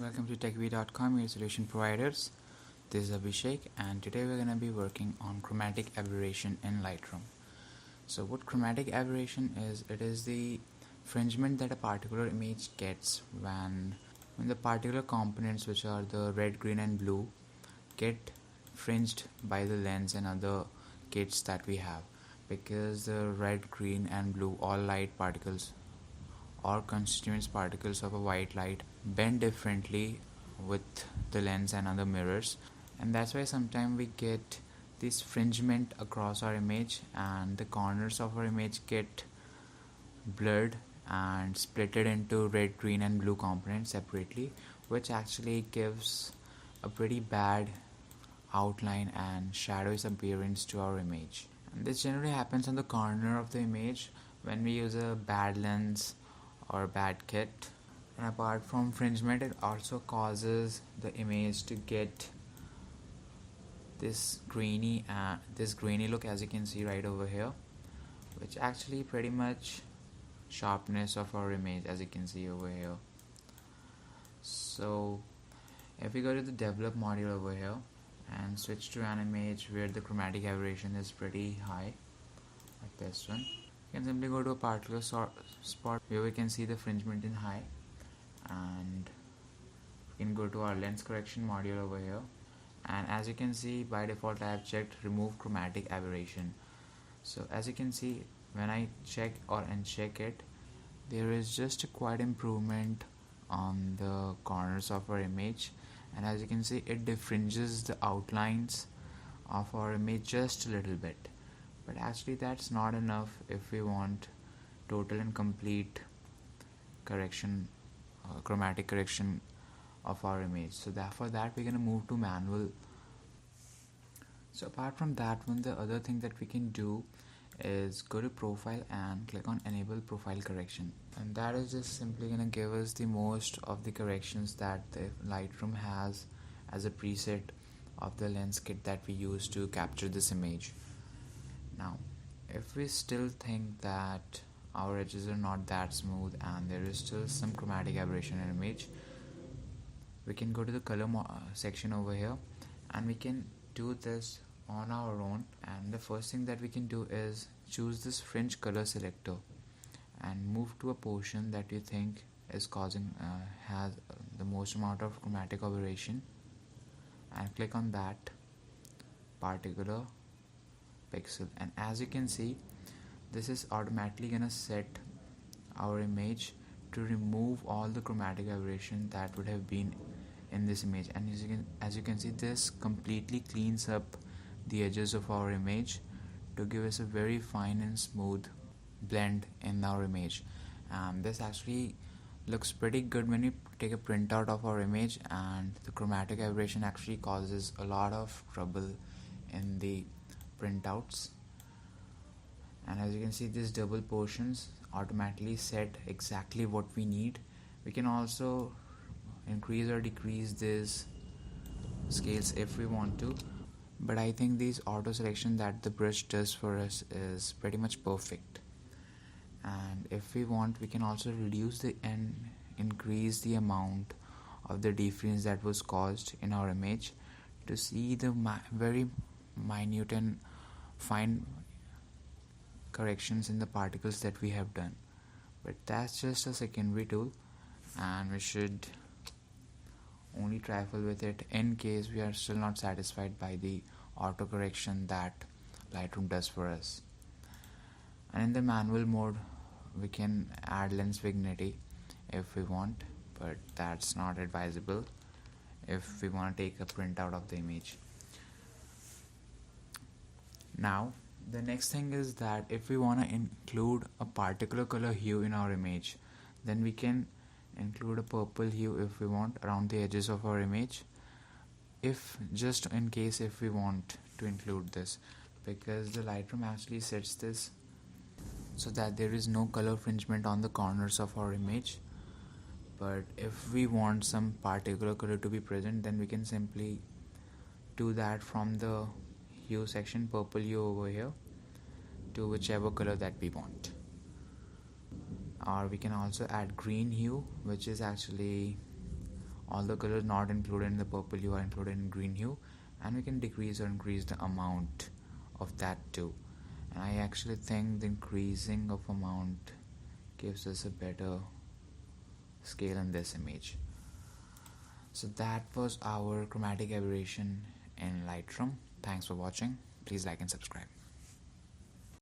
Welcome to techv.com, your solution providers. This is Abhishek, and today we're going to be working on chromatic aberration in Lightroom. So what chromatic aberration is, it is the fringement that a particular image gets when the particular components, which are the red, green and blue, get fringed by the lens and other kits that we have, because the red, green and blue, all light particles or constituents particles of a white light bend differently with the lens and other mirrors, and that's why sometimes we get this fringement across our image and the corners of our image get blurred and splitted into red, green and blue components separately, which actually gives a pretty bad outline and shadows appearance to our image. And this generally happens on the corner of the image when we use a bad lens or bad kit. And apart from fringement, it also causes the image to get this grainy look, as you can see right over here, which actually pretty much sharpness of our image, as you can see over here. So if we go to the develop module over here and switch to an image where the chromatic aberration is pretty high, like this one, you can simply go to a particular spot where we can see the fringement in high, and we can go to our lens correction module over here, and as you can see, by default I have checked remove chromatic aberration. So as you can see, when I check or uncheck it, there is just a quite improvement on the corners of our image, and as you can see, it diffringes the outlines of our image just a little bit. But actually that's not enough if we want total and complete correction, chromatic correction of our image. So for that we're going to move to manual. So apart from that one, the other thing that we can do is go to profile and click on enable profile correction, and that is just simply going to give us the most of the corrections that the Lightroom has as a preset of the lens kit that we use to capture this image. Now if we still think that our edges are not that smooth and there is still some chromatic aberration in image, we can go to the color section over here, and we can do this on our own. And the first thing that we can do is choose this fringe color selector and move to a portion that you think is causing has the most amount of chromatic aberration, and click on that particular pixel. And as you can see, this is automatically gonna set our image to remove all the chromatic aberration that would have been in this image. And as you can see, this completely cleans up the edges of our image to give us a very fine and smooth blend in our image. And this actually looks pretty good when we take a printout of our image, and the chromatic aberration actually causes a lot of trouble in the printouts. And as you can see, these double portions automatically set exactly what we need. We can also increase or decrease these scales if we want to, but I think this auto selection that the brush does for us is pretty much perfect. And if we want, we can also reduce and increase the amount of the difference that was caused in our image to see the very minute and fine corrections in the particles that we have done. But that's just a secondary tool, and we should only trifle with it in case we are still not satisfied by the auto correction that Lightroom does for us. And in the manual mode, we can add lens vignette if we want, but that's not advisable if we want to take a printout of the image. Now the next thing is that if we want to include a particular color hue in our image, then we can include a purple hue if we want around the edges of our image, if just in case if we want to include this, because the Lightroom actually sets this so that there is no color fringement on the corners of our image. But if we want some particular color to be present, then we can simply do that from the hue section, purple hue over here, to whichever color that we want. Or we can also add green hue, which is actually all the colors not included in the purple hue are included in green hue, and we can decrease or increase the amount of that too. And I actually think the increasing of amount gives us a better scale in this image. So that was our chromatic aberration in Lightroom. Thanks for watching. Please like and subscribe.